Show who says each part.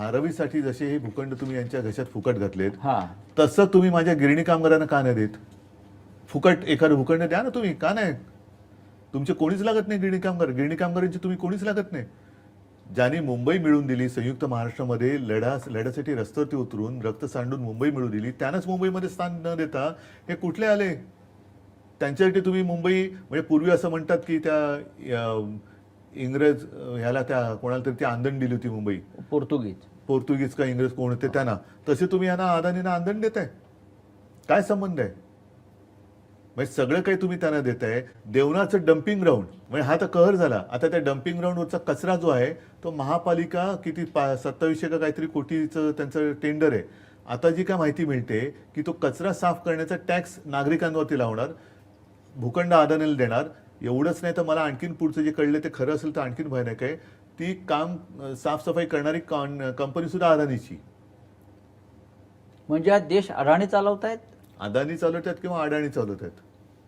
Speaker 1: धारावीसाठी जसे हे भूखंड तुम्ही यांच्या घशात फुकट घातलेत,
Speaker 2: हा
Speaker 1: तसं तुम्ही माझ्या गिरणी कामगारांना का नाही देत? फुकट एखादं भूखंड द्या ना तुम्ही, का नाही? तुमचे कोणीच लागत नाही गिरणी कामगारांची तुम्ही कोणीच लागत नाही. ज्यांनी मुंबई मिळवून दिली संयुक्त महाराष्ट्रामध्ये लढ्यासाठी रस्त्यावरती उतरून रक्त सांडून मुंबई मिळवून दिली, त्यांनाच मुंबईमध्ये स्थान न देता हे कुठले आले? त्यांच्यासाठी तुम्ही मुंबई म्हणजे पूर्वी असं म्हणतात की त्या इंग्रज ह्याला त्या कोणाला तरी ती आंदण दिली होती मुंबई, पोर्तुगीज का इंग्रज कोण होते त्यांना, तसे तुम्ही यांना अदानींना आंदण देताय. काय संबंध आहे? म्हणजे सगळं काही तुम्ही त्यांना देताय. देवनाचं डम्पिंग ग्राउंड म्हणजे हा तर कहर झाला. आता त्या डम्पिंग ग्राउंडवरचा कचरा जो आहे तो महापालिका किती 2700 का काहीतरी कोटीचं त्यांचं टेंडर आहे. आता जी काय माहिती मिळते की तो कचरा साफ करण्याचा टॅक्स नागरिकांवरती लावणार, भूखंड अदानीला देणार. एवढंच नाही तर मला आणखीन पुढचं जे कळलं ते खरं असेल तर आणखीन भयानक आहे, ती काम साफसफाई करणारी कंपनी सुद्धा अदानीची.
Speaker 2: म्हणजे हा देश अडाणी चालवतायत,
Speaker 1: अदानी चालवतात किंवा अडाणी चालवतात.